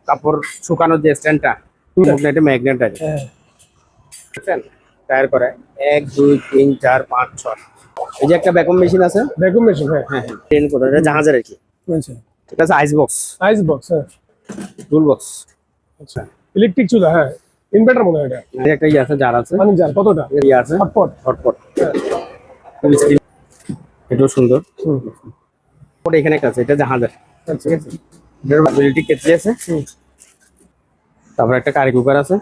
কাপড় শুকানোর যে স্ট্যান্ডটা এটা ম্যাগনেট আছে, বুঝছেন? টায়ার করে 1 2 3 4 5 6। এই যে একটা ভ্যাকুয়াম মেশিন আছে, ভ্যাকুয়াম মেশিন। হ্যাঁ হ্যাঁ হ্যাঁ, ট্রেন করে এটা জাহাজের আর কি। আচ্ছা, এটা আছে আইস বক্স, আইস বক্স। হ্যাঁ টুল বক্স। আচ্ছা, ইলেকট্রিক চুলা। হ্যাঁ, ইনভার্টার মনে হয় এটা। এই একটা ইয়ে আছে, জার আছে, পানি জার কতটা? ইয়ে আছে, হটপট। হটপট। এটাও সুন্দর। ওটা এখানে একটা আছে, এটা জাহাজের। আচ্ছা, ঠিক আছে, এটার ইলেকট্রিক কেটলি আছে। তারপর একটা কারি কুকার আছে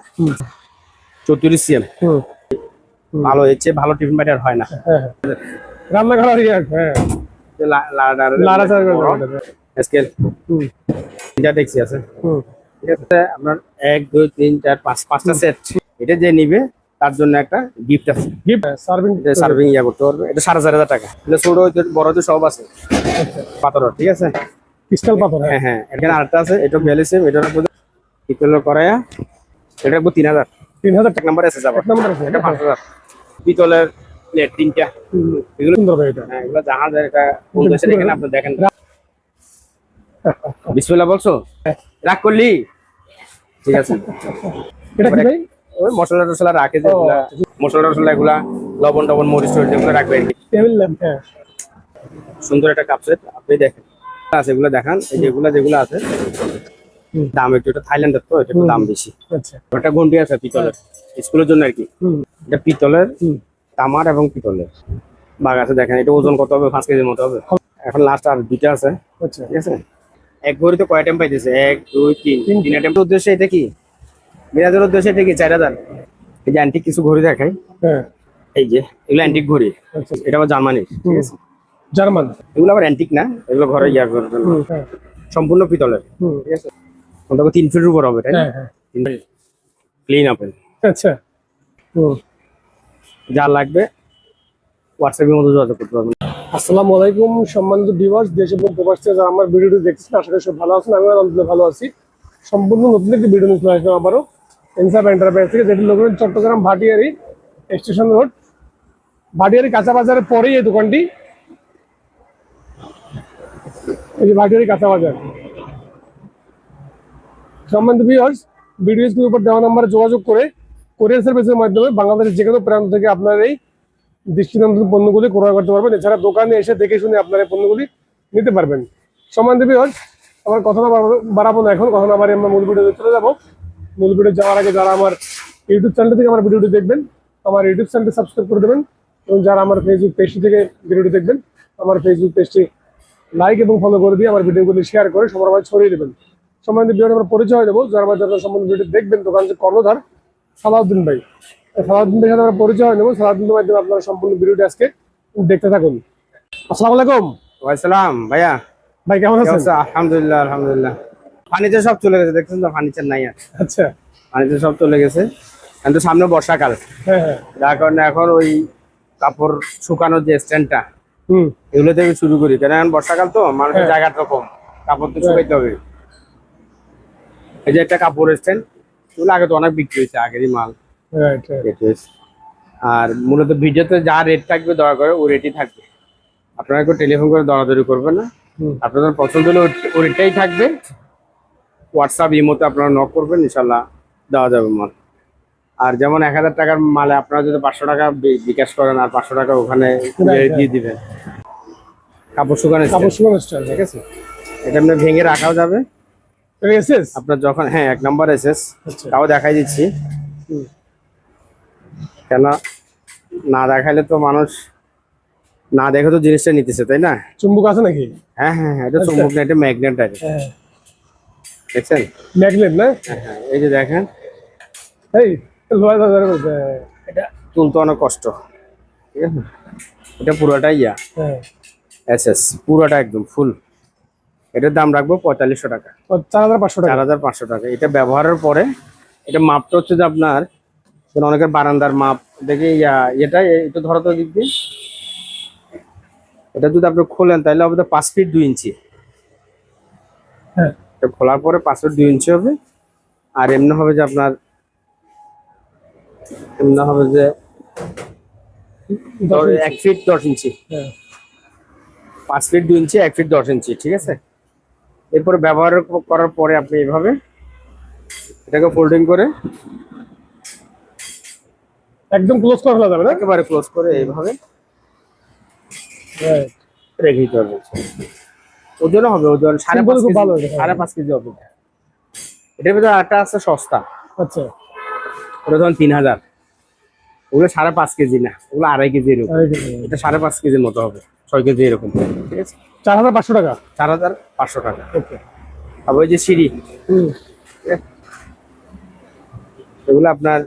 34 সিএম। ভালো হচ্ছে, ভালো টিফিন বাটি আর হয় না। হ্যাঁ, রান্না করার ইয়ে। হ্যাঁ, স্কেল এটা দেখছি আছে। ঠিক আছে, আপনার 1 2 3 4 5 5টা সেট। এটা যে নিবে তার জন্য একটা গিফট আছে, গিফট সার্ভিং। সার্ভিং ইয়া করতে পারবে। এটা 4500 টাকা। এটা ছোট হইতে বড় হইতে সব আছে, পাথর। ঠিক আছে, ক্রিস্টাল পাথর। হ্যাঁ হ্যাঁ। এখানে আরেকটা আছে, এটা ভ্যালিসিম। এটার উপর পিতলের কড়াইয়া, এটা রাখবো 3000। 3000 এক নাম্বার এসে যাবে, এক নম্বর আছে। এটা 5000। পিতলের প্লেট 3টা। এগুলো সুন্দর ভাই এটা। হ্যাঁ, এগুলো জাহাজের। এটা কোন দেশে দেখেন আপনি, দেখেন। বিসমিল্লাহ বলছো, রাগ করলি? ঠিক আছে। এটা কি ভাই? ওই মশলা টসলা রাখে, যেগুলা মশলা টসলা, এগুলা লবণ টবণ মরিচ টরিচ যেগুলো রাখবে আর কি। Table lamp. হ্যাঁ, সুন্দর একটা কাপ সেট আপনি দেখেন আছে, এগুলো দেখান। এই যেগুলো আছে দাম একটু, এটা থাইল্যান্ডের তো, এটা একটু দাম বেশি। আচ্ছা, একটা ঘন্টি আছে পিতলের, স্কুলের জন্য আর কি। এটা পিতলের, তামার এবং পিতলের বাঘ আছে। দেখেন এটা ওজন কত হবে? 5 কেজির মতো হবে। এখন লাস্ট আর দুইটা আছে। আচ্ছা। ঠিক আছে, এক ভরিতে কয় আইটেম পাইতেছে? 1 2 3 3 আইটেমের উদ্দেশ্যে এটা কি মিরাজের উদ্দেশ্যে এটা কি 4000। এই যে অ্যান্টিক কিছু ঘড়ি দেখাই, হ্যাঁ, এই যে এগুলো অ্যান্টিক ঘড়ি। আচ্ছা। এটা আবার জার্মানির। ঠিক আছে, জার্মান। এগুলো আবার অ্যান্টিক না, এগুলো ঘরে ইয়া করার জন্য, হ্যাঁ, সম্পূর্ণ পিতলের। ঠিক আছে, ওটা 3 ফিটের উপর হবে, তাই না? হ্যাঁ, ক্লিন আপেল। আচ্ছা। যা লাগবে হোয়াটসঅ্যাপের মধ্যে যোগাযোগ করতে পারবেন। আসসালামু আলাইকুম সম্মানিত ভিউয়ার্স, দেশ এবং প্রবাস থেকে যারা আমার ভিডিওটি দেখছেন, আশা করি সব ভালো আছেন। আমি আলহামদুলিল্লাহ ভালো আছি। সম্পূর্ণ নতুন একটি ভিডিও নিয়ে চলে আসলাম আবারও ইনসাফ এন্টারপ্রাইজ থেকে, যেটি location Chittagong Bhatiari station road, Bhatiari কাঁচা বাজারের পরেই এই দোকানটি। এই যে ভাটিয়ারি কাঁচা বাজার। সম্মানিত ভিউয়ার্স, ভিডিও স্ক্রিনের উপর দেওয়া নম্বরে যোগাযোগ করে কোরিয়ার সার্ভিসের মাধ্যমে বাংলাদেশের যে কোনো প্রান্ত থেকে আপনার এই দৃষ্টিনন্দন পণ্যগুলি ক্রয় করতে পারবেন। এছাড়া দোকানে এসে দেখে শুনে আপনার এই পণ্যগুলি নিতে পারবেন। সম্মানিত ভিউয়ার্স, আমার কথা না বাড়াবো না, এখন কথা না বাড়িয়ে আমরা মূল ভিডিওতে চলে যাবো। মূল ভিডিও যাওয়ার আগে যারা আমার ইউটিউব চ্যানেল থেকে আমার ভিডিওটি দেখবেন, আমার ইউটিউব চ্যানেলটি সাবস্ক্রাইব করে দেবেন। এবং যারা আমার ফেসবুক পেজটি থেকে ভিডিওটি দেখবেন, আমার ফেসবুক পেজটি লাইক এবং ফলো করে দিয়ে আমার ভিডিওগুলি শেয়ার করে সবার মাঝে ছড়িয়ে দেবেন। সম্মানিত ভিউয়ার্স, আমরা পরিচয় দেবো। যারা সম্বন্ধে ভিডিও দেখবেন, দোকান যে কর্ণধার সালাউদ্দিন ভাই। সালাউদ্দিন ভাইয়ের সাথে আমরা পরিচয় নেবো। সালাউদ্দিনের মাধ্যমে আপনারা সম্পূর্ণ ভিডিওটি আজকে দেখতে থাকুন। আসসালামু আলাইকুম। ওয়ালাইকুম ভাইয়া, ভাই কেমন আছেন? আলহামদুলিল্লাহ আলহামদুলিল্লাহ। ফার্নিচার সব চলে গেছে, দেখছেন তো, ফার্নিচার নাই আর। আচ্ছা, ফার্নিচার সব চলে গেছে, কিন্তু সামনে বর্ষাকাল, হ্যাঁ হ্যাঁ, যার কারণে এখন ওই কাপড় শুকানোর যে স্ট্যান্ডটা, হুম, এগুলো থেকে শুরু করি। কেন এখন বর্ষাকাল তো, মানুষের জায়গাটা কম, কাপড় তো শুকাইতে হবে। এই যে একটা কাপড় স্ট্যান্ড, এগুলো আগে তো অনেক বিক্রি হয়েছে, আগেরই মাল। Right right. আর মূলত ভিডিওতে যা রেট থাকবে দয়া করে ওই রেটই থাকবে। আপনারা কেউ টেলিফোন করে দরাদরি করবেন না। আপনাদের পছন্দ হলে ওই রেটটাই থাকবে। হোয়াটসঅ্যাপ ইমোতে আপনারা নক করবেন, ইনশাল্লাহ দেওয়া যাবে মাল। আর যেমন 1000 টাকার মালে আপনারা যদি 500 টাকা বিকাশ করেন, আর 500 টাকা ওখানে দিয়ে দিবেন। কাপড় শুকানো স্টাইল। ঠিক আছে, এটা আপনি ভেঙে রাখাও যাবে। এসএস আপনার যখন, হ্যাঁ, 1 নম্বর এসএস, আচ্ছা, তাও দেখাই দিচ্ছি। কেন না দেখাইলে তো মানুষ না দেখে তো জিনিসটা নিতেছে, তাই না? চুম্বক আছে নাকি? হ্যাঁ হ্যাঁ হ্যাঁ, এটা চুম্বক না, এটা ম্যাগনেট আছে। হ্যাঁ, দেখছেন? ম্যাগনেট না? হ্যাঁ হ্যাঁ, এই যে দেখেন, এই লোহার দাদার বলতে। এটা তুলতে অনেক কষ্ট। ঠিক আছে, এটা পুরোটাই হ্যাঁ, এসএস, পুরোটা একদম ফুল। এটার দাম রাখবো 4500 টাকা। 4500 টাকা। 4500 টাকা। এটা ব্যবহারের পরে এটা মাপটা হচ্ছে যে আপনার, অনেকের বারান্দার মাপ দেখে এটা একটু ধরো তো দিক দিয়ে। এটা যদি আপনি খোলেন তাহলে হবে 5 ফিট 2 ইঞ্চি। হ্যাঁ, এটা খোলার পরে 5 ফিট 2 ইঞ্চি হবে। আর এমনি হবে যে আপনার, এমনি হবে যে 1 ফিট 10 ইঞ্চি। হ্যাঁ, 5 ফিট 2 ইঞ্চি, 1 ফিট 10 ইঞ্চি। ঠিক আছে, এরপরে ব্যবহার করার পরে আপনি এভাবে এটাকে ফোল্ডিং করে একদম ক্লোজ করা ফেলা যাবে না? একেবারে ক্লোজ করে এইভাবে Right. রেখে দিতে পারবেন। ওজনও হবে, ওজন Simple খুব ভালো এটা। 5.5 কেজি হবে। এটার ভিতরে আরেকটা আছে সস্তা, আচ্ছা, ওটা ধরুন 3000, ওগুলো 5.5 কেজি না, ওগুলো 2.5 কেজি এরকম। আড়াই কেজি। এটা 5.5 কেজির মতো হবে, 6 কেজি এরকম, ঠিক আছে। 4500 টাকা। 4500 টাকা। ওকে। আর ওই যে সিঁড়ি, হুম। এগুলো আপনার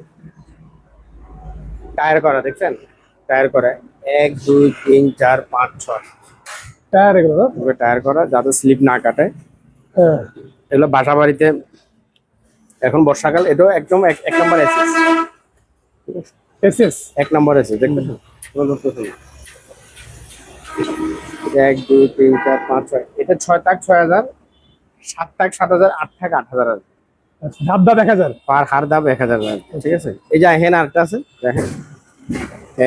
টায়ার করা, দেখছেন টায়ার করা 1 2 3 4 5 6 টায়ার এগুলো না? এগুলো টায়ার করা যাতে স্লিপ না কাটে। হ্যাঁ। এগুলো বাসা বাড়িতে এখন বর্ষাকাল, এটাও একদম এক নম্বর এসএস, এসএস। 1 নম্বর এসএস, দেখবেন 1 2 3 4 5 6, এটা 6 তাক 6000, 7 তাক 7000, 8 তাক 8000, আচ্ছা, ধাপ ধাপ 1000। পার হার দাম 1000 টাকা, ঠিক আছে। এই যে এখানে আরেকটা আছে দেখেন,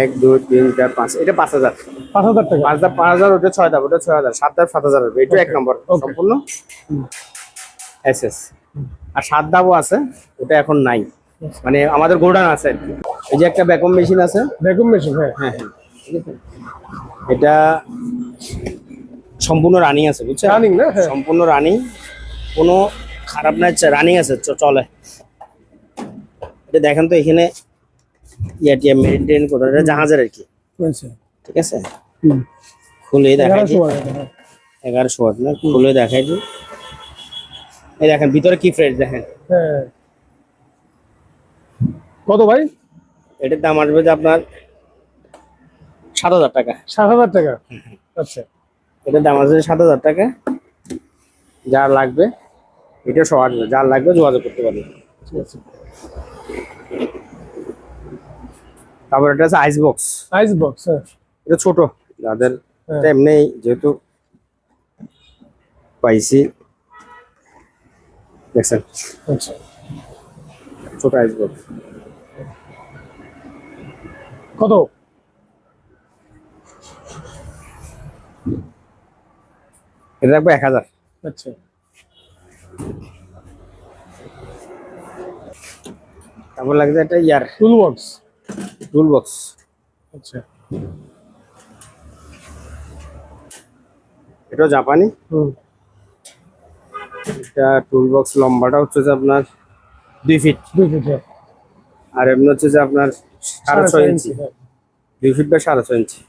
1 2 3 4 5, এটা 5000, 5000 টাকা। 5 ধাপ 5000, ওটা 6 ধাপ, ওটা 6000, 7 ধাপ 7000 হবে। এটা 1 নম্বর Okay. সম্পূর্ণ এসএস। আর 7 ধাপও আছে, ওটা এখন নাই, মানে আমাদের গোডাউন আছে আর কি। এই যে একটা ভ্যাকুয়াম মেশিন আছে, ভ্যাকুয়াম মেশিন। হ্যাঁ। হ্যাঁ হ্যাঁ, ঠিক আছে। এটা সম্পূর্ণ রানিং আছে, বুঝছেন, রানিং না? হ্যাঁ। সম্পূর্ণ রানিং, কোনো খারাপ না, রানিং আছে, চলে। এটা দেখেন তো এখানে ইয়াটিয়া মেইনটেইন করে, এটা জাহাজের আর কি, আচ্ছা। ঠিক আছে। হুম। খুলে দেখাই 1100 টাকা। হ্যাঁ। 1100 ওয়াট না, খুলে দেখাই দিই। এই দেখেন ভিতরে কি ফ্রেশ দেখেন। হ্যাঁ। কত ভাই? এটার দাম আসবে যে আপনার 7000 টাকা। 7000 টাকা। আচ্ছা। এটার দাম আসবে 7000 টাকা। যার লাগবে এটা সহ আসবে, যার লাগবে যোগাযোগ করতে পারবে। ঠিক আছে। তারপর এটা আছে আইস বক্স। আইস বক্স। হ্যাঁ। এটা ছোট, যাদের হ্যাঁ। এটা এমনি যেহেতু পাইছি, দেখছেন আচ্ছা। ছোট আইস বক্স। কত? এটা রাখবো 1000। আচ্ছা। তারপর লাগবে একটা ইয়ার টুল বক্স। Tool box. আচ্ছা। এটাও জাপানি। হুম। এটা টুল বক্স লম্বাটা হচ্ছে যে আপনার 2 ফিট, 2 ফিট। হ্যাঁ। আর এমনি হচ্ছে যে আপনার 6.5 ইঞ্চি, হ্যাঁ। 2 ফিট বা 6.5 ইঞ্চি।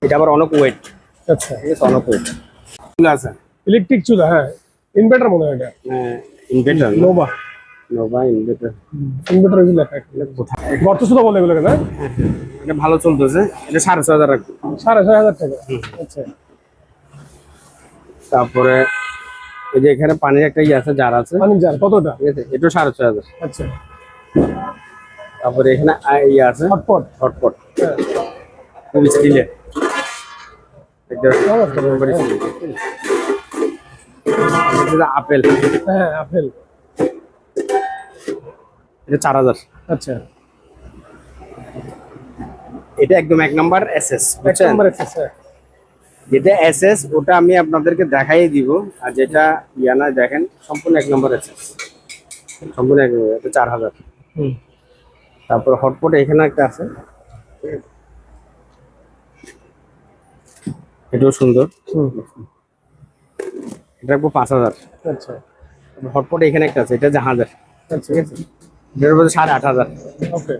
এটা আবার অনেক ওয়েট, আচ্ছা। ঠিক আছে, অনেক ওয়েট। চুলা আছে, ইলেকট্রিক চুলা। হ্যাঁ। ইনভার্টার মনে হয় এটা। Inverter, Nova. Nova inverter. Inverter এগুলো লেখা। বর্ত চুলা বলে এগুলোকে না? এটা ভালো চলতেছে, এটা 6500 রাখবে। 6500 টাকা। আচ্ছা। তারপরে এই যে এখানে পানির একটা ইয়ে আছে, জার আছে, পানির জার কতটা? ঠিক আছে, এটা 6500। আচ্ছা। তারপরে এখানে ইয়ে আছে হটপট। হটপট, হ্যাঁ। খুব স্টিলের, আপেল, হ্যাঁ, আপেল। এটা 4000। আচ্ছা। এটা একদম 1 নাম্বার এসএস, বুঝছেন। Number XS. হ্যাঁ। যেটা এসএস ওটা আমি আপনাদেরকে দেখাই দিব, আর যেটা ইয়া না দেখেন সম্পূর্ণ 1 নাম্বার এসএস, সম্পূর্ণ 1 নম্বর। এটা 4000। হুম। তারপর হটপট এখানে একটা আছে, এটাও সুন্দর, হুম। এটা রাখবো 5000। আচ্ছা। হটপট এখানে একটা আছে, এটা জাহাজের, আচ্ছা। ঠিক আছে, এটার মধ্যে 8500। ওকে।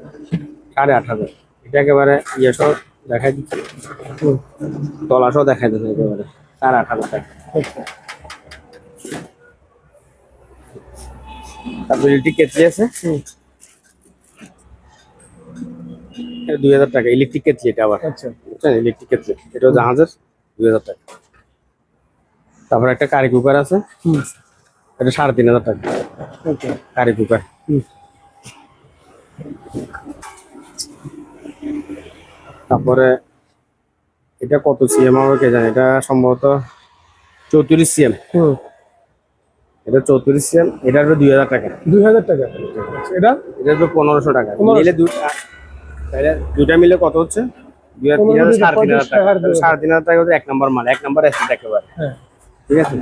8500, এটা একেবারে ইয়ে সহ দেখাই দিচ্ছি, হুম। তলা সহ দেখাই দিচ্ছে একেবারে 8500 টাকা। আচ্ছা। তারপর ইলেকট্রিক কেটলি আছে, হুম। এটা 2000 টাকা ইলেকট্রিক কেটলি। এটা আবার আচ্ছা। বুঝছেন, ইলেকট্রিক কেটলি, এটাও জাহাজের, 2000 টাকা। তারপর একটা কারি কুকার আছে, হুম। এটা 3500 টাকা ওকে। Curry cooker. হুম। তারপরে এটা কত সিএম হবে কে জানে, এটা সম্ভবত 34 সিএম। হুম। এটা 34 সিএম, এটা হলো 2000 টাকা। 2000 টাকা। আচ্ছা, এটা এটা হলো 1500 টাকা। 1500 মিলে তাহলে দুটা মিলে কত হচ্ছে? 2000, 3500 টাকা। 3500 টাকা হচ্ছে 1 নাম্বার মাল, 1 নাম্বার এসএস একেবারে, হ্যাঁ। ঠিক আছে,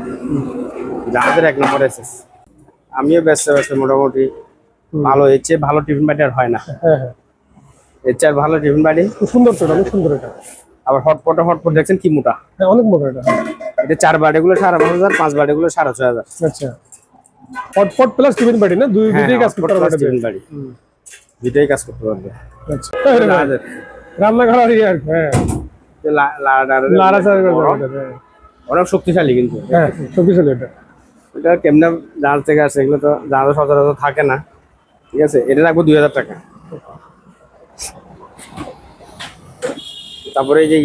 জাহাজের 1 নাম্বার এসএস। আমিও ব্যস্ত ব্যস্ত মোটামুটি ভালো, এর চেয়ে ভালো টিফিন বাটি আর হয় না। হ্যাঁ হ্যাঁ, এর চেয়ে আর ভালো টিফিন বাটি। খুব সুন্দর তো, এটা অনেক সুন্দর এটা। আবার হটপট দেখছেন কি মোটা। হ্যাঁ অনেক মোটা এটা। এটা 4 বাটিগুলো 5,500, 5 বাটিগুলো 6,500। আচ্ছা, হটপট প্লাস টিফিন বাটি না, দুইটাই কাজ করতে পারবে। টিফিন বাটি দুইটাই কাজ করতে পারবে। আচ্ছা, রান্নাঘর আর ইয়ে আর কি, হ্যাঁ লাড়াচাড়া করতে পারবে। অনেক শক্তিশালী কিন্তু। হ্যাঁ শক্তিশালী এটা। এটা কেমনে জাহাজ থেকে আসে, এগুলো তো জাহাজে সচরাচর থাকে না। ঠিক আছে, এটা রাখবো 2,000 টাকা। তারপরে এই যে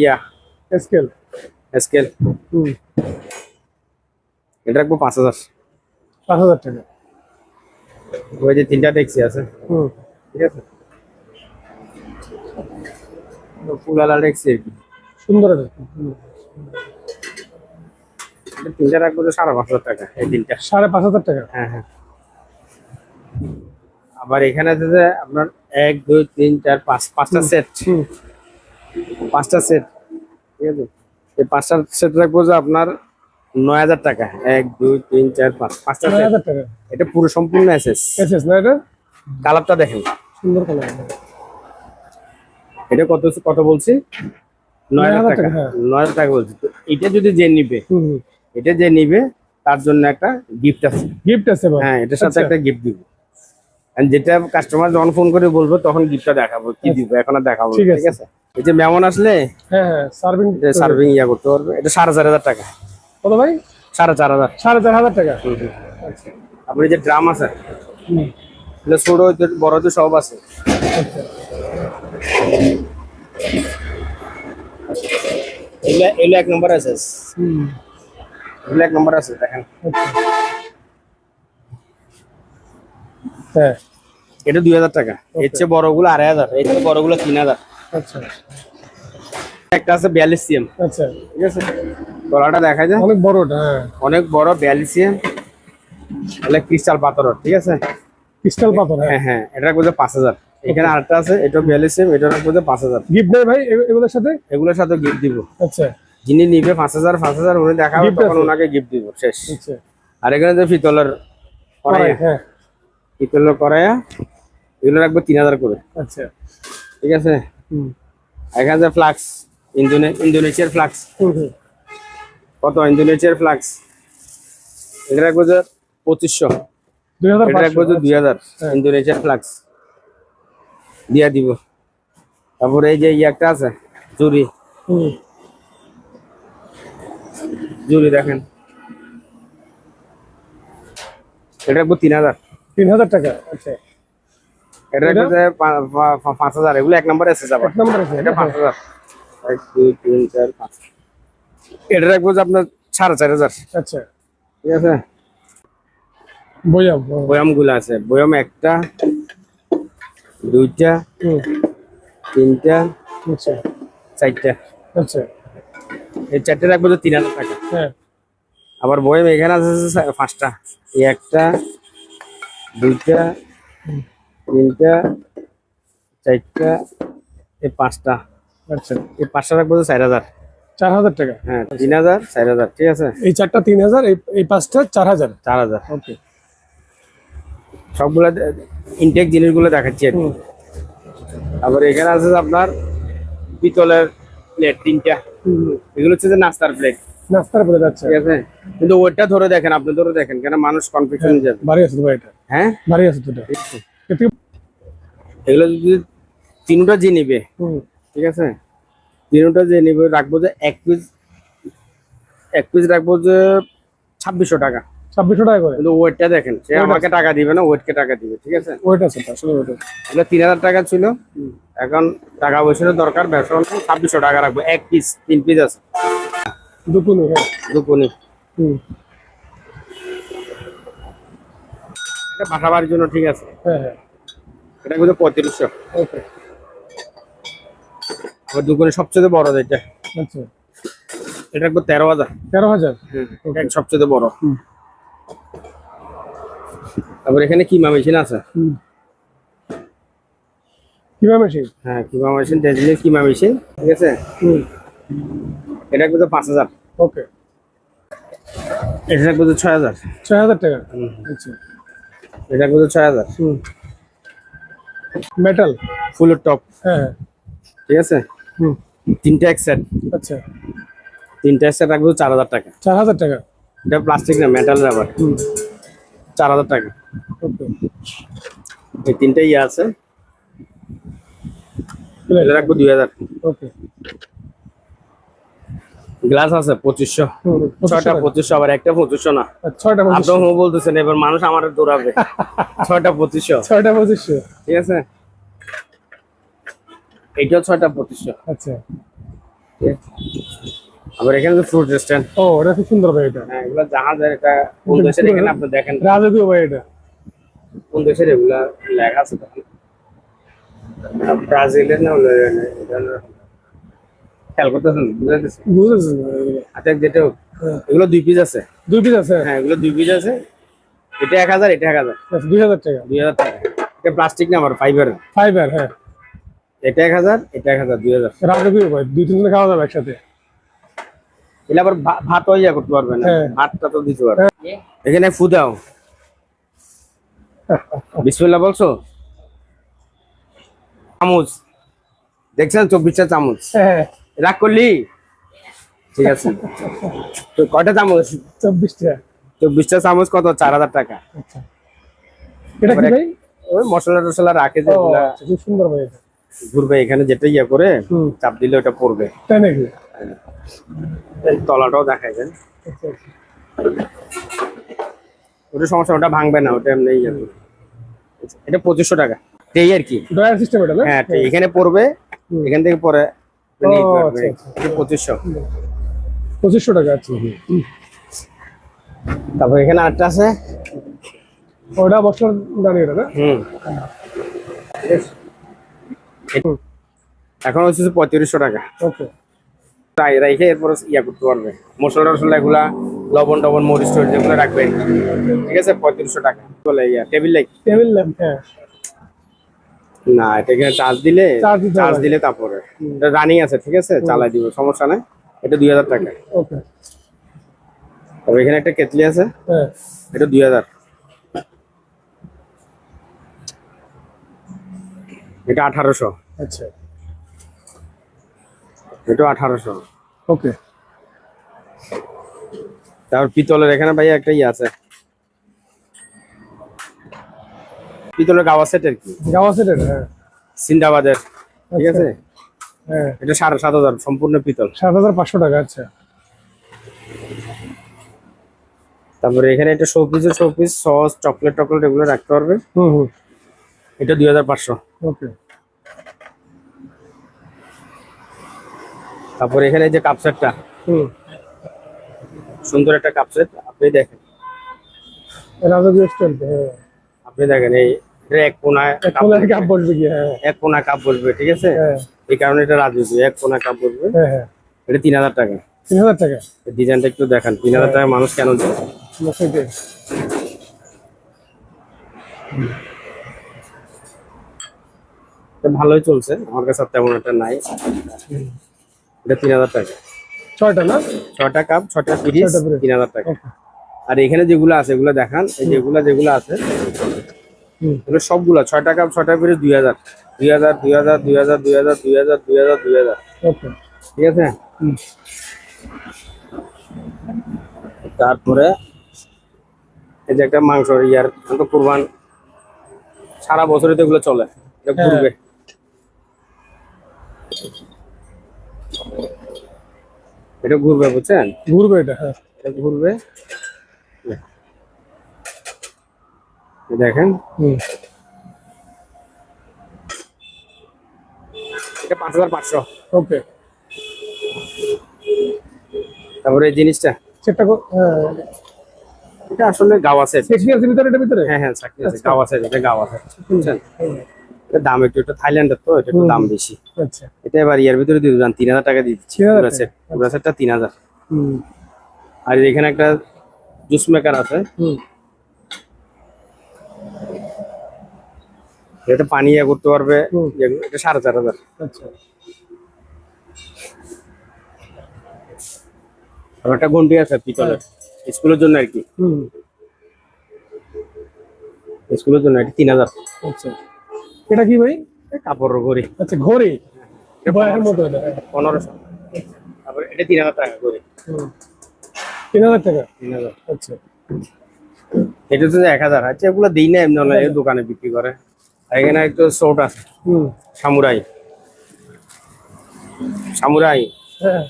স্কেল। স্কেল, হুম, এটা রাখবো 5,000। 5,000 টাকা। ওই যে 3টা ট্যাক্সি আছে, হুম, ঠিক আছে, ফুলালা ট্যাক্সি আর কি। সুন্দর এটা। হুম, এটা 3টা রাখবো তো 5,500 টাকা, এই 3টা। 5,500 টাকা। হ্যাঁ হ্যাঁ। আবার এখানে আছে যে আপনার 1 2 3 4 5, 5টা সেট। হুম, 5টা সেট, ঠিক আছে। এই 5টা সেট রাখবো যে আপনার 9,000 টাকা। 1 2 3 4 5, 5টা সেট। 9,000 টাকা। এটা পুরো সম্পূর্ণ এসএস। এসএস না এটা? কালারটা দেখেন, সুন্দর কালার। এটা কত কত বলছি? 9,000 টাকা। হ্যাঁ। 9,000 টাকা বলছি। তো এটা যদি যে নিবে, হুম হুম, এটা যে নিবে তার জন্য একটা গিফট আছে। গিফট আছে ভাই? হ্যাঁ, এটার সাথে আচ্ছা। একটা গিফট দিব। আর যেটা কাস্টমার যখন ফোন করে বলবো তখন গিফটটা দেখাবো, কি দিব এখন আর দেখাবো না, ঠিক ঠিক আছে। এই যে মেমন আসলে হ্যাঁ হ্যাঁ, সার্ভিং। সার্ভিং করতে পারবে। এটা 4,500 টাকা। কত ভাই? 4,500। 4,500 টাকা। আচ্ছা। তারপরে যে ড্রাম আছে, হুম, এটা ছোট বড় তো সব আছে। আচ্ছা। এগুলো 1 নম্বর আছে। হুম, এগুলো 1 নম্বর আছে, দেখেন। আচ্ছা। হ্যাঁ, এটা 2,000 টাকা। এর চেয়ে বড়গুলো 2,500, এর চেয়ে বড়গুলো 3,000। আচ্ছা একটা আছে 42 সিএম, আচ্ছা, ঠিক আছে। গলাটা দেখা যায় অনেক বড় এটা। হ্যাঁ, অনেক বড়, 42 সিএম। এটা ক্রিস্টাল পাথরের, ঠিক আছে। ক্রিস্টাল পাথর। হ্যাঁ, হ্যাঁ হ্যাঁ, এটা রাখবো যে 5,000। এখানে আরেকটা আছে, এটা 42 সিএম, এটা রাখবো যে 5,000। গিফট নেই ভাই এগুলোর সাথে? এগুলোর সাথে গিফট দিব। আচ্ছা যিনি নিবে 5,000 উনি দেখাবে, Gift তখন আছে? ওনাকে গিফট দিব, শেষ। আচ্ছা, আর এখানে যে পিতলের কড়াই, হ্যাঁ পিতলের কড়াইয়া, এগুলো রাখবো 3,000 করে, আচ্ছা। ঠিক আছে। হুম এখানে যে ফ্লাক্স, ইন্দোনেশিয়ার ফ্লাক্স, হুম হুম, কত ইন্দোনেশিয়ার ফ্লাক্স, এটা রাখবো যে 2,500। এটা রাখবো যে 2,500। 2,000 হ্যাঁ। ইন্দোনেশিয়ার ফ্লাক্স দিয়া দিব। তারপরে এই যে একটা আছে জুরি, হুম, জুরি দেখেন, এটা রাখবো 3,000। 3,000 টাকা। আচ্ছা, এটা রাখবো যে 5,000। এগুলো 1 নম্বর এসে যাবে। এক নম্বর আছে। এটা 5,000। 1 2 3 4 5। এটা রাখবো যে আপনার 4,500, আচ্ছা, ঠিক আছে। বয়াম। বয়াম গুলো আছে, বয়াম 1টা 2টা হুম, 3টা আচ্ছা 4টা। আচ্ছা। এই 4টে রাখবো যে 3,000 টাকা। হ্যাঁ, আবার বয়াম এখানে আছে 5টা, এই 1টা 2টা 3টা 4টা, এই 5টা। আচ্ছা। এই 5টা রাখবো যে 4,000। 4,000 টাকা। হ্যাঁ, 3,000 4,000, ঠিক আছে। এই 4টা 3,000, এই 5টা 4,000। 4,000। ওকে। সবগুলা ইনটেক জিনিসগুলো দেখাচ্ছি আর কি। হুম তারপরে এখানে আছে যে আপনার পিতলের প্লেট 3টা। হুম, এগুলো হচ্ছে যে নাস্তার প্লেট, নাস্তার বলে যাচ্ছে। ঠিক আছে। কিন্তু ওইটা ধরে দেখেন, আপনি ধরে দেখেন, কেন মানুষ কনফিউশন হয়ে যাবে। ভারী আছে তো ভাই এটা, হ্যাঁ, ভারী আছে তো এটা। এতে এগুলো যদি 3টা যে নিবে, হুম, ঠিক আছে, 3টা যে নিবে রাখবো যে 1 পিস রাখবো যে 2,600 টাকা। 2,600 টাকা করে কিন্তু ওয়েটটা দেখেন, সে Weight আমাকে টাকা দিবে না, ওয়েটকে টাকা দিবে, ঠিক আছে। ওইটা আছে, আসলে ওইটা। এগুলো 3,000 টাকা ছিল, এখন টাকা পয়সার দরকার, ব্যবসা 2,600 টাকা রাখবো। 1 পিস, 3 পিস আছে, দুপুনি। হ্যাঁ, দুপুনি। হুম, এটা বাসা বাড়ির জন্য, ঠিক আছে। হ্যাঁ হ্যাঁ, এটা কিন্তু 3,500। ওকে। আবার দুপুনি সবচেয়ে বড় যেটা, আচ্ছা, এটা রাখবো 13,000। 13,000। এটা সবচেয়ে বড়। হুম। তারপর এখানে কিমা মেশিন আছে। হুম, কিভাবে মেশিন? হ্যাঁ, কিমা মেশিন, ডেজলির কিমা মেশিন, ঠিক আছে। হুম, এটা রাখবো 5,000। ওকে। এটা রাখবো 6,000। 6,000 টাকা। আচ্ছা, এটা রাখবো 6,000। মেটাল। ফুলের টপ, হ্যাঁ হ্যাঁ। ঠিক আছে। হুম। তিনটা এক সেট, আচ্ছা, তিনটা এক সেট রাখবো 4,000 টাকা। 4,000 টাকা। এটা প্লাস্টিক না, মেটাল রাবার। 4,000 টাকা। ওকে। এই তিনটা ইয়ে আছে, এটা রাখবো 2,000। ওকে। গ্লাস আছে 2500, 6টা 2500, আবার একটা 2500 না। 6টা আপনি 2500। হো বলতেছেন, এবার মানুষ আমার দৌড়াবে। 6টা 2500, 6টা 2500। ঠিক আছে। এইটাও 6টা 2500। আচ্ছা। আবার এখানে তো ফ্রুট স্ট্যান্ড। ও, এটা খুব সুন্দর ভাই এটা। হ্যাঁ, এগুলা জাহাজের, এটা কোন দেশের এখানে আপনি দেখেন রাজকীয় ভাই এটা। কোন দেশের, এগুলা লেখা আছে দেখেন। ব্রাজিলের না হলো এটা হলো, খেয়াল করতেছেন, বুঝাইতেছে। বুঝেছি। আচ্ছা, যেটা হোক, হ্যাঁ। এগুলো 2 পিস আছে। 2 পিস আছে। হ্যাঁ, এগুলো 2 পিস আছে। এটা 1000, এটা 1000। আচ্ছা, 2000 টাকা। 2000 টাকা। এটা প্লাস্টিক না, আমার ফাইবার। ফাইবার, হ্যাঁ। এটা 1000, এটা 1000, 2000। রাজকীয় ভাই, 2-3 দিন খাওয়া যাবে একসাথে। এটা আবার ভাত ইয়া করতে পারবে না, হ্যাঁ। ভাতটা তো দিতে পারবে। এখানে ফু দাও, বিসমিল্লাহ বলছো। চামচ দেখছেন, 24টা চামচ। হ্যাঁ। রাগ করলি, ঠিক আছে। তো কয়টা চামচ? 24টা। 24টা চামচ কত? 4,000 টাকা। আচ্ছা, এটা কি ভাই? ওই মশলা টসলা রাখে যে, ও, ওগুলা আচ্ছা, খুব সুন্দর ভাই এটা। ঘুরবে, এখানে যেটা ইয়া করে চাপ দিলে ওটা পড়বে। তাই নাকি? এই তলাটাও দেখাই দেন, আচ্ছা, আচ্ছা। ওটা সমস্যা, ওটা ভাঙবে না, ওটা এমনি ইয়া করবে। এটা 2500 টাকা, এই আর কি। ড্রয়ার সিস্টেম এটা না? হ্যাঁ, ঠিক, এখানে পড়বে, এখান থেকে পরে ও, আচ্ছা, আচ্ছা। এটা 2500। 2500 টাকা। আচ্ছা। তারপর এখানে আরেকটা আছে। ওটা মশলার দানি এটা না? এখন হচ্ছে 3500 টাকা। ওকে। তাই রাইখে এরপর ইয়া করতে পারবে, মশলা টসলা এগুলা, লবণ টবণ মরিচ টরিচ যেগুলো রাখবে, ঠিক আছে। 3500 টাকা বলে ইয়া টেবিল লাইট। টেবিল ল্যাম্প, হ্যাঁ। না, এটা এখানে চার্জ দিলে, চার্জ দিতে চার্জ হবে। দিলে তারপরে এটা রানিং আছে, ঠিক আছে, চালাই দিব, সমস্যা নাই। এটা 2000 টাকা। ওকে। তবে এখানে একটা কেটলি আছে, হ্যাঁ। এটা 2000। এটা 1800। আচ্ছা। এটা 1800। ওকে। তারপর পিতলের এখানে ভাই একটা ইয়ে আছে, পিতলের গাওয়া সেট আর কি, গাওয়া সেট এটা, হ্যাঁ। সিন্দাবাদের, ঠিক আচ্ছা। আছে। হ্যাঁ। এটা 7,500 সম্পূর্ণ পিতল। 7,500 টাকা। আচ্ছা। তারপরে এখানে একটা শোপিস সস চকলেট টকলেট এগুলো রাখতে পারবে। হুম। এটা 2,500। ওকে। তারপরে এখানে এই যে কাপ সেটটা, হুম। সুন্দর একটা কাপ সেট, আপনি দেখেন, রাজকীয় স্টাইল, হ্যাঁ। আপনি দেখেন, এই এটা এক কোনায় কাপ কোলার কাপ বসবে কি? হ্যাঁ। এক কোনা কাপ বসবে, ঠিক আছে। হ্যাঁ। এই কারণে এটা রাজুকি, এক কোনা কাপ বসবে। হ্যাঁ, হ্যাঁ। এটা 3000 টাকা। 3000 টাকা। ডিজাইনটা একটু দেখান, 3000 টাকা মানুষ কেন দেয়? সেটাই। এটা ভালোই চলছে, আমার কাছে আর তেমন একটা নাই। এটা 3000 টাকা। 6টা না? 6টা কাপ, 6টা পিস, 6টা পিস। 3000 টাকা। ওকে। আর এখানে যেগুলো আছে এগুলো দেখান, এই যেগুলো আছে হুম। এগুলো সবগুলো 6টা কাপ, 6টা পিস, 2000, 2000, 2000, 2000, 2000, 2000, 2000, 2000, ওকে। ঠিক আছে। হুম। তারপরে এই যে একটা মাংস ইয়ার, তো কুরবান সারা বছরই তো এগুলো চলে, এটা হ্যাঁ। ঘুরবে। এটা ঘুরবে, বুঝছেন, ঘুরবে এটা, হ্যাঁ। এটা ঘুরবে। দেখেন, হুম। এটা 5500। ওকে। তারপরে এই জিনিসটা, সেটটা হ্যাঁ। এটা আসলে গাওয়া সেট। সেকশন আছে ভিতরে, এটা ভিতরে? হ্যাঁ হ্যাঁ, চাকরি আছে, গাওয়া সেট, এটা গাওয়া সেট, বুঝছেন। এটা দাম একটু, এটা থাইল্যান্ডের তো, এটা একটু দাম বেশি। আচ্ছা। এটা এবার ইয়ার ভিতরে দিয়ে দেন, 3000 টাকা দিয়ে দিচ্ছি। 3000 পুরো সেট, পুরো সেটটা 3000। হুম। আর এখানে একটা জুস মেকার আছে, হুম। এটা পানি ইয়া করতে পারবে, হুম। এটা 4500। আচ্ছা। আর একটা ঘন্টি আছে পিতলের, স্কুলের জন্য আর কি। হুম। স্কুলের জন্য এটা 3000। আচ্ছা, এটা কি ভাই? কাপড়ের ঘড়ি আচ্ছা, ঘড়ি বয়ের মতো এটা। 1500। তারপরে এটা 3000 টাকা ঘড়ি। 3000 টাকা। 3000। আচ্ছা, এটা তো 1000। আচ্ছা, এগুলো দিই না এমনি অনলাইনে দোকানে বিক্রি করে। আর এখানে একটু শর্ট আছে, সামুরাই। সামুরাই হ্যাঁ।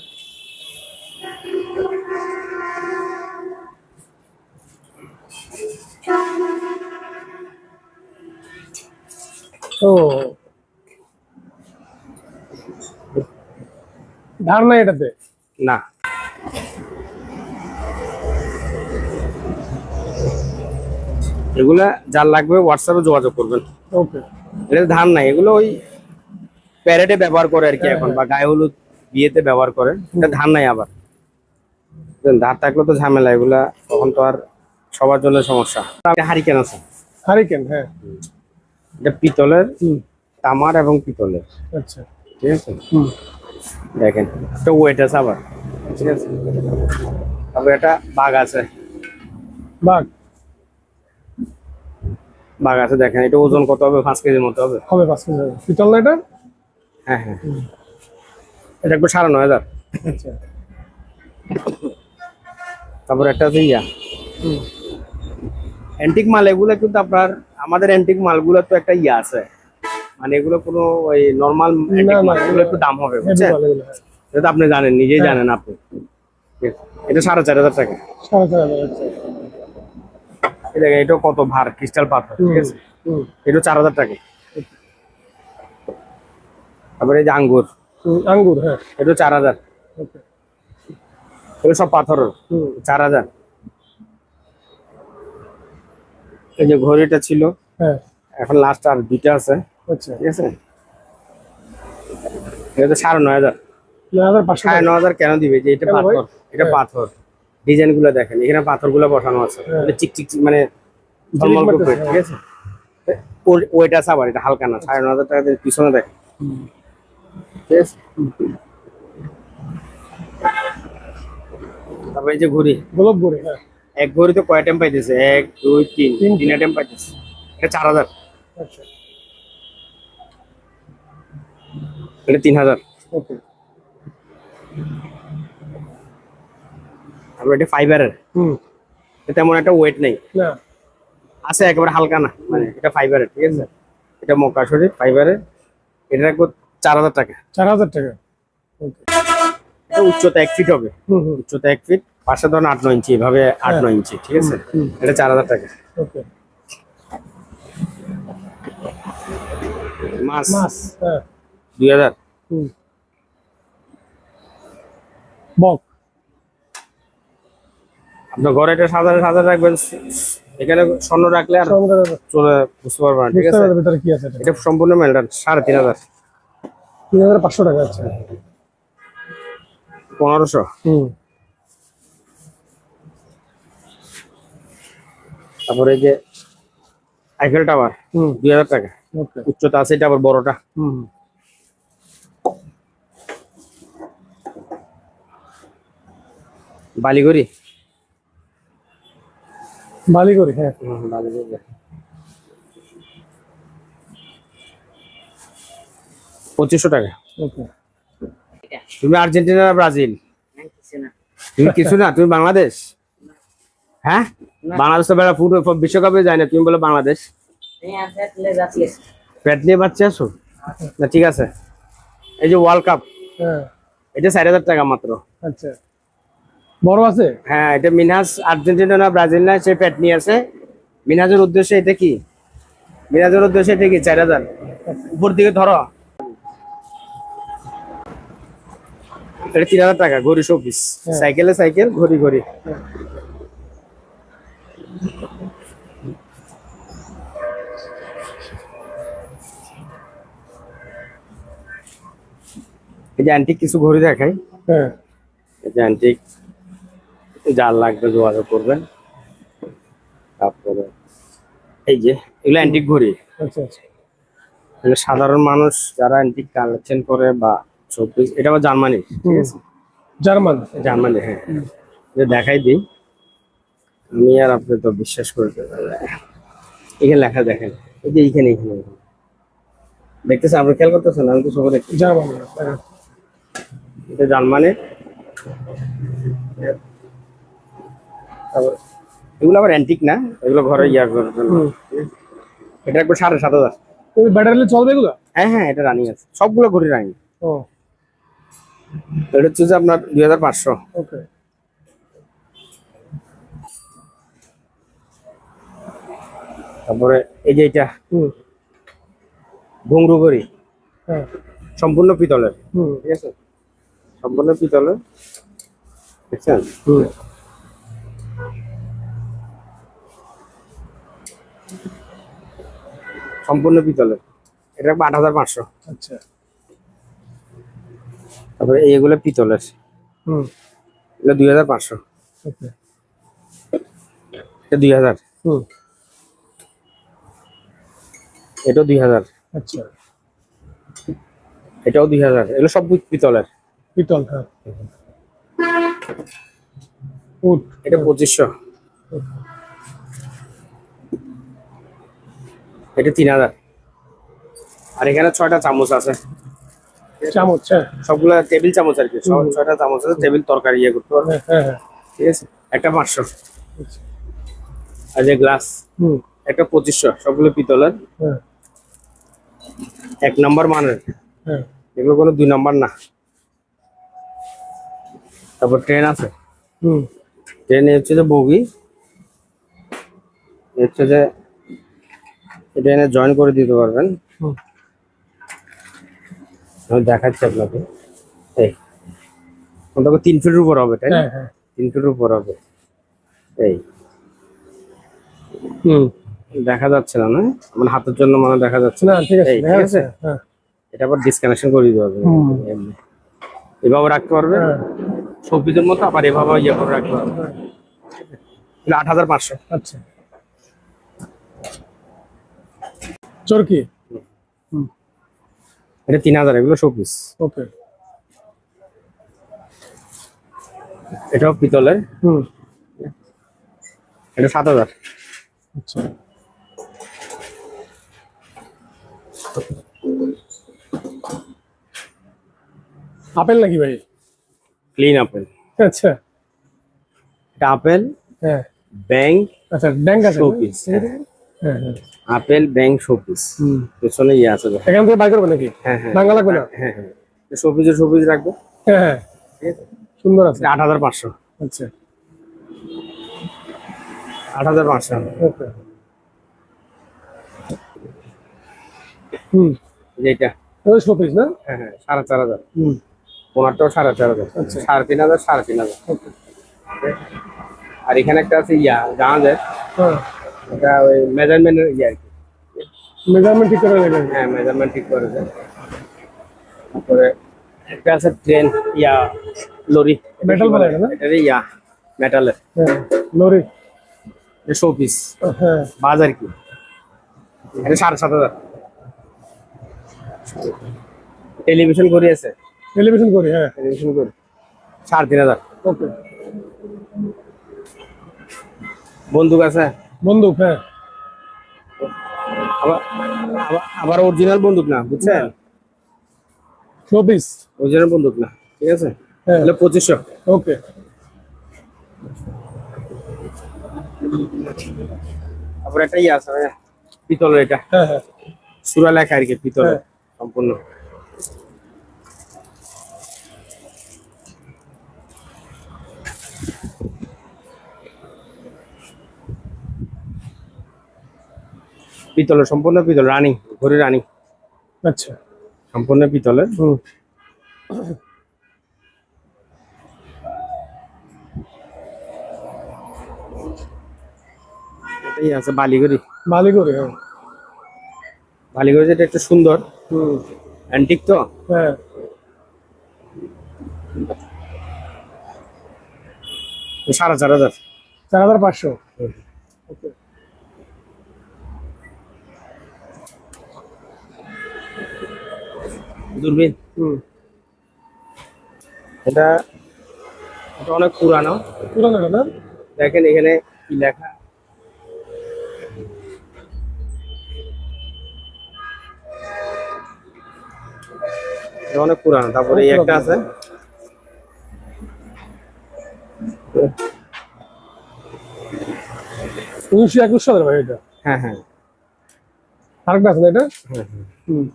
ও, ধার নাই এটাতে? না, এগুলা যার লাগবে হোয়াটসঅ্যাপে যোগাযোগ করবেন। ওকে। এটা ধান নাই, এগুলো ওই প্যারেডে ব্যবহার করে আর কি এখন, বা গায়ে হলুদ বিয়েতে ব্যবহার করে। এটা ধান নাই আবার। ধার থাকলে তো ঝামেলা, এগুলা তখন তো আর সবার জন্য সমস্যা। হারিকেন আছে। হারিকেন, হ্যাঁ। এটা পিতলের, তামার এবং পিতলের। আচ্ছা, ঠিক আছে। দেখেন একটা ওয়েট আছে আবার। ঠিক আছে। তারপরে একটা বাঘ আছে। বাঘ। বাঘ আছে, দেখেন এটা ওজন কত হবে? 5 কেজির মতো হবে। হবে 5 কেজি হবে। পিতল না এটা? হ্যাঁ হ্যাঁ, এটা একটু 9500। আচ্ছা। তারপর একটা আছে ইয়া অ্যান্টিক মাল। এগুলো কিন্তু আপনার আমাদের অ্যান্টিক মালগুলো তো একটা ইয়া আছে, মানে এগুলো কোনো ওই নর্মাল অ্যান্টিক মাল, এগুলো একটু দাম হবে, বুঝছেন? এটা তো আপনি জানেন, নিজেই জানেন আপনি। এটা 4500 টাকা। 4500। আচ্ছা। এই দেখেন এটা কত ভার, ক্রিস্টাল পাথর। ঠিক আছে। এটা 4000 টাকা। তারপরে এই যে আঙ্গুর। আঙ্গুর, হ্যাঁ। এটা 4000। ওকে। এগুলো সব পাথরের। 4000। এই যে ঘড়িটা ছিল, হ্যাঁ। এখন লাস্ট আর 2টা আছে। আচ্ছা। ঠিক আছে। এটা তো 9500। 9500। 9500 কেন দিবে? যে এটা পাথর, এটা পাথর। ডিজাইন গুলো দেখেন, এখানে পাথর গুলো বসানো আছে, চিকচিক মানে ঝলমল করবে। ঠিক আছে। ওইটা আছে আবার, এটা হালকা না। 9500 টাকা দিয়ে পিছনে দেখেন। ঠিক আছে। তারপরে এই যে ঘড়ি, গোলাপ ঘড়ি, হ্যাঁ। এক ঘড়ি তো কয় টাইম পাইতেছে? 1 2 3 3 টাইম পাইতেছে। এটা 4000। আচ্ছা। এটা 3000। ওকে। তারপর এটা ফাইবারের। তেমন একটা ওয়েট নেই, না আছে একেবারে হালকা না, মানে এটা ফাইবারের। ঠিক আছে। এটা মকাশরি ফাইবারের। এটা রাখবো 4000 টাকা। 4000 টাকা। ওকে। এটা উচ্চতা 1 ফিট হবে। উচ্চতা 1 ফিট, পাশে ধরুন 8-9 ইঞ্চি, এভাবে 8-9 ইঞ্চি। ঠিক আছে। এটা 4000 টাকা। ওকে। মাছ মাছ, হ্যাঁ। 2000। বক। আপনার ঘরে এটা সাজারে সাজারে রাখবেন, এখানে স্বর্ণ রাখলে আর চলে বুঝতে পারবেন না। ঠিক আছে। ভিতরে কি আছে? এটা সম্পূর্ণ মেলটান। 3500। 3500 টাকা। আচ্ছা। 1500। তারপরে এই যে আইফেল টাওয়ার, 2000 টাকা। ওকে। উচ্চতা আছে, এটা আবার বড়টা। বালিগড়ি। বালিগড়ি, হ্যাঁ। বালিগড়ি 2500 টাকা। ওকে। তুমি আর্জেন্টিনা না ব্রাজিল? তুমি কিছু না, তুমি বাংলাদেশ। হ্যাঁ, বাংলাদেশ তো বেড়া ফুট বিশ্বকাপে যায় না, তুমি বলো বাংলাদেশ। পেট নিয়ে বাচ্চা আছো না? ঠিক আছে। এই যে ওয়ার্ল্ড কাপ, হ্যাঁ। এটা 4000 টাকা মাত্র। আচ্ছা, বড় আছে? হ্যাঁ, এটা মিনহাজ আর্জেন্টিনা না ব্রাজিল না, সে পেট নিয়ে আছে। মিনহাজের উদ্দেশ্যে এটা কি? মিনহাজের উদ্দেশ্যে এটা কি? 4000। উপর দিকে ধরো। এটা 3000 টাকা। ঘড়ি শোপিস। সাইকেলে সাইকেল, ঘড়ি ঘড়ি। এই যে অ্যান্টিক কিছু ঘড়ি দেখাই। হ্যাঁ। এই যে অ্যান্টিক, যার লাগবে যোগাযোগ করবেন। তারপরে এই যে এগুলো অ্যান্টিক ঘড়ি। আচ্ছা আচ্ছা। এগুলো সাধারণ মানুষ যারা অ্যান্টিক কালেকশন করে বা শোপিস। এটা আবার জার্মানি। ঠিক আছে। জার্মান। জার্মানি, হ্যাঁ। এটা দেখাই দিই, আমি আর আপনি তো বিশ্বাস করতে পারবেন। এখানে লেখা দেখেন, এই যে এইখানে এইখানে দেখতেছেন, আপনি খেয়াল করতেছেন? আমি তো সবাই দেখছি। জার্মান, হ্যাঁ। এটা জার্মানের। তারপর এগুলো আবার অ্যান্টিক না, এগুলো ঘরে ইয়া করার জন্য। হুম। এটা একবার 7,500। ওই ব্যাটারি চলবে এগুলো? হ্যাঁ হ্যাঁ, এটা রানিং আছে, সবগুলো ঘড়ি রানিং। ও, এটা হচ্ছে যে আপনার 2,500। ওকে। তারপরে এই যে এটা হুম। ঘুংরু ঘড়ি, হ্যাঁ। সম্পূর্ণ পিতলের, হুম। ঠিক আছে? সম্পূর্ণ পিতলের, দেখছেন? হুম। সম্পূর্ণ পিতলের, এটা রাখবো 8,500। আচ্ছা। তারপরে এইগুলো পিতলের, হুম। এগুলো 2,500। ওকে। এটা 2,000, হুম। এটাও 2,000, আচ্ছা। এটাও 2,000। এগুলো সব পিতলের। পিতল, হ্যাঁ। উড। এটা 2,500, এটা 3,000। আর এখানে 6টা চামচ আছে, চামচ, হ্যাঁ। সবগুলো টেবিল চামচ আর কি, সব 6টা চামচ আছে, টেবিল তরকারি ইয়ে করতে পারবে, হ্যাঁ, হ্যাঁ, হ্যাঁ। ঠিক আছে? একটা 500। আচ্ছা। আর যে গ্লাস, হুম। একটা 2,500, সবগুলো পিতলের, হ্যাঁ, 1 নম্বর মানের, হ্যাঁ। এগুলো কোনো 2 নম্বর না। তারপর ট্রেন আছে, হুম। ট্রেনে হচ্ছে যে বগি, হচ্ছে যে এটা এনে জয়েন করে দিতে পারবেন। হুম। আমি দেখাচ্ছি আপনাকে। এই ওটা 3 ফিটের উপর হবে, তাই না? হ্যাঁ, হ্যাঁ। 3 ফিটের উপর হবে। এই হুম। দেখা যাচ্ছে না, না আমার হাতের জন্য মানে দেখা যাচ্ছে না, ঠিক আছে, এই, দেখা ঠিক যাচ্ছে, আছে? হ্যাঁ। এটা আবার ডিসকানেকশন করে দিতে হবে, হুম। এমনি এভাবে রাখতে পারবে, হ্যাঁ, সবজিদের মতো আবার এভাবে ইয়ে করে রাখতে পারবে। হ্যাঁ। এটা 8,500। আচ্ছা। চরকি। হুম। এটা 3,000, এগুলো শোপিস। ওকে। এটাও পিতলের, হুম। এটা 7,000। আচ্ছা। আপেল নাকি ভাই? ক্লিন আপেল, আচ্ছা। এটা আপেল, হ্যাঁ। ব্যাংক, আচ্ছা, ব্যাংক আছে না? শোপিস। হ্যাঁ, হ্যাঁ। আপেল, ব্যাংক, শোপিস, হুম। পেছনে ইয়ে আছে দেখো। এখান থেকে বাই করবে নাকি? হ্যাঁ হ্যাঁ ভাঙা লাগবে না? হ্যাঁ হ্যাঁ, শোপিসের শোপিস রাখবো, হ্যাঁ, হ্যাঁ। ঠিক আছে? সুন্দর আছে। এটা 8,500। আচ্ছা। 8,500। ওকে। হুম। যেটা, ওই শোপিস না? হ্যাঁ হ্যাঁ, 4,500। হুম। ওনারটাও 4,500, আচ্ছা। 3,500, 3,500। ওকে। আর এখানে একটা আছে ইয়া জাহাজের, হ্যাঁ। এটা ওই মেজারমেন্টের ইয়ে আর কি। মেজারমেন্ট ঠিক করে নেবেন। হ্যাঁ, মেজারমেন্ট ঠিক করে দেয়। তারপরে একটা আছে ট্রেন ইয়া লরি, Metal বলে এটা না? এটা ইয়া মেটালের, হ্যাঁ, লরি। শোপিস হ্যাঁ। বাজার কি, এটা 7,500। টেলিভিশন করে আছে, টেলিভিশন করি, হ্যাঁ। টেলিভিশন করে 3,500। ওকে। বন্দুক আছে, বন্দুক, হ্যাঁ। আবার আবার অরিজিনাল বন্দুক না, বুঝছেন? শোপিস। অরিজিনাল বন্দুক না, ঠিক আছে? হ্যাঁ। তাহলে 2,500। ওকে। তারপরে একটা ইয়ে আছে পিতলের, এটা হ্যাঁ, হ্যাঁ। সুরা লেখা আর কি, পিতলের হ্যাঁ। সম্পূর্ণ। পিতলের, সম্পূর্ণ পিতল, রানিং ঘড়ি, রানিং, আচ্ছা। সম্পূর্ণ পিতলের। হুম। এটাই আছে বালিগড়ি, মালি করি, হ্যাঁ। বালিগড়ি যেটা একটু সুন্দর, হুম। অ্যান্টিক তো। হ্যাঁ। 4,500। 4,500। ওকে। দূরবীন, হুম। এটা এটা অনেক পুরানো। পুরানো না? দেখেন এখানে কি লেখা, এটা অনেক পুরানো। তারপরে এই একটা আছে, 1921 সালের ভাই এটা। হ্যাঁ হ্যাঁ আরেকটা আছে না এটা? হ্যাঁ হ্যাঁ। হুম।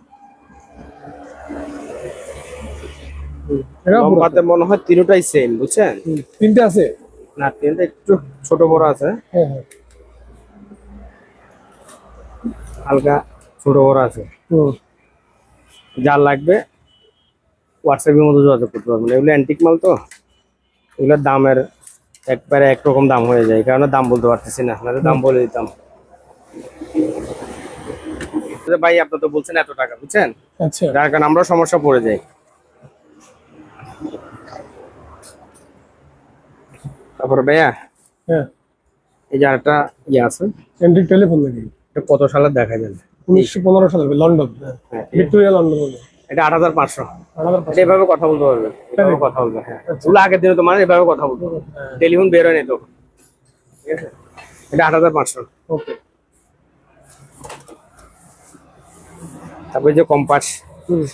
এটাও পুরাতন। লম্বাতে মনে হয় তিনটাই সেম, বুঝছেন? তিনটে আছে? না, তিনটা একটু ছোট বড় আছে, হ্যাঁ হ্যাঁ। হালকা ছোট বড় আছে। হুম। যার লাগবে হোয়াটসঅ্যাপের মধ্যে যোগাযোগ করতে পারবেন। এগুলো অ্যান্টিক মাল তো, এগুলোর দামের একবারে একরকম দাম হয়ে যায়, এই কারণে দাম বলতে পারতেছি না, নাহলে দাম বলে দিতাম। ভাই আপনি তো বলছেন এত টাকা, বুঝছেন, আচ্ছা। যার কারণে আমরা সমস্যা পড়ে যাই। তারপরে ভাইয়া হ্যাঁ, এই যে আরেকটা ইয়ে আছে, অ্যান্টিক টেলিফোন নাকি? এটা কত সালে দেখা যায়? 1915 সালে, লন্ডন। হ্যাঁ, হ্যাঁ, ভিক্টোরিয়া লন্ডন বলে। এটা 8500। 8500। এটা এভাবে কথা বলতে পারবে, এভাবে কথা বলবে। হ্যাঁ, ওগুলো আগের দিনে তো মানে এভাবে কথা বলতো, হ্যাঁ। টেলিফোন বের হয়নি তো, ঠিক আছে। এটা 8500। ওকে। তারপরে যে কম্পাস, হুম।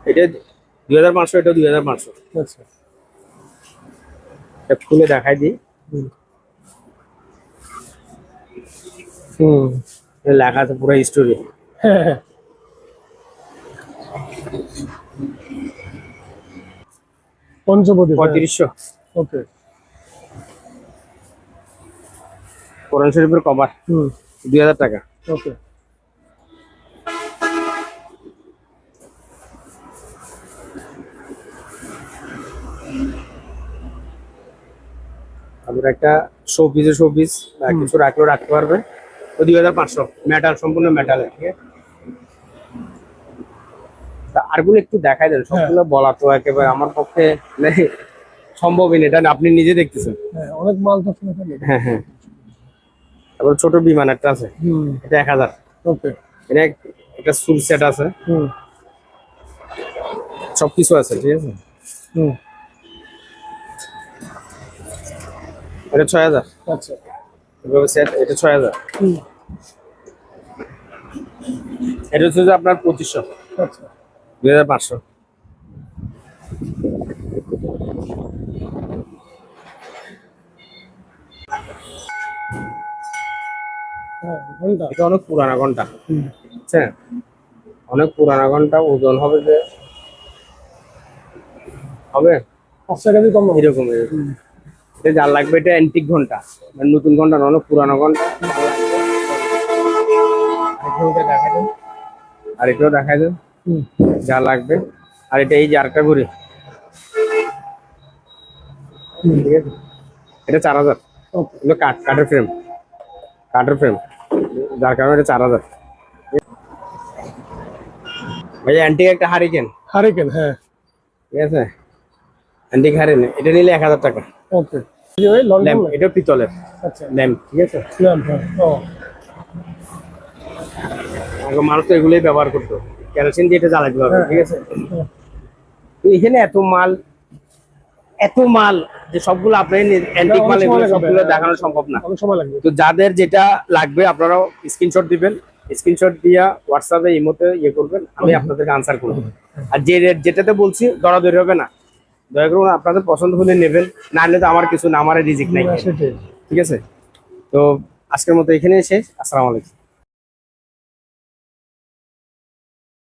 এটা 2500, এটা 2500। আচ্ছা। এটা খুলে দেখাই দিই। হুম। হুম। এটা লেখা আছে পুরো হিস্টোরি। হ্যাঁ হ্যাঁ। পঞ্চবটি। 3500। ওকে। কোরআন শরীফের কভার হুম। 2000 টাকা। ওকে। তারপরে একটা শোপিস বা কিছু রাখলেও রাখতে পারবে, তো 2500। মেটাল, সম্পূর্ণ মেটালের, ঠিক আছে। তা আরগুলো একটু দেখাই দেন, সবগুলো বলা তো একেবারে আমার পক্ষে মানে সম্ভবই না, এটা আপনি নিজে দেখতেছেন। হ্যাঁ, অনেক মাল তো শুনে ফেলে। হ্যাঁ হ্যাঁ। তারপর ছোট বিমান একটা আছে, হুম। এটা 1000। ওকে। এটা একটা সুল সেট আছে, হুম। সবকিছু আছে, ঠিক আছে। হুম। এটা 6000। আচ্ছা। এভাবে সেট, এটা 6000। হুম। এটা হচ্ছে যে আপনার 2500। আচ্ছা। 2500। হ্যাঁ, ঘন্টা। এটা অনেক পুরানা ঘন্টা, হুম। বুঝছেন, অনেক পুরানা ঘন্টা। ওজন হবে যে হবে 5 টাকা দিয়ে কম না। এরকম এরকম। এটা যার লাগবে, এটা অ্যান্টিক ঘন্টা, মানে নতুন ঘন্টা না, অনেক পুরানো ঘন্টা। আরেকটা দেখাই দেন, আরেকটাও দেখাই দেন হুম। যা লাগবে। আর এটা এই যে আরেকটা ঘুরে, ঠিক আছে, এটা 4000। ওকে। এগুলো কাঠের ফ্রেম, কাঠের ফ্রেম, যার কারণে এটা 4000। ভাই অ্যান্টিক একটা হারিকেন, হারিকেন। হ্যাঁ। ঠিক আছে, অ্যান্টিক হারিকেন, এটা নিলে 1000 টাকা। ওকে। এই যে ভাই লন্ডন ল্যাম্প, নাকি? এটা পিতলের আচ্ছা। ল্যাম্প, ঠিক আছে। ল্যাম্প। হ্যাঁ। ও। আগে মানুষ তো এগুলোই ব্যবহার করতো, কেরোসিন দিয়ে এটা জ্বালাতে পারবে, ঠিক আছে। হ্যাঁ। তো এখানে এত মাল, এত মাল যে সবগুলো আপনার অ্যান্টিক মাল, অনেক সময় এগুলো লাগবে। সবগুলো দেখানো সম্ভব না। অনেক সময় লাগবে। তো যাদের যেটা লাগবে আপনারাও স্ক্রিনশট দিবেন, স্ক্রিনশট দিয়া হোয়াটসঅ্যাপে ইমোতে ইয়ে করবেন, আমি আপনাদেরকে আনসার করব। আর যে রেট যেটাতে বলছি দরাদরি হবে না, দয়া করুন আপনাদের পছন্দ হলে নেবেন, না নিলে তো আমার কিছু না, আমার রিজিক নাই, সেটাই। ঠিক আছে। তো আজকের মতো এখানেই শেষ। আসসালামু আলাইকুম।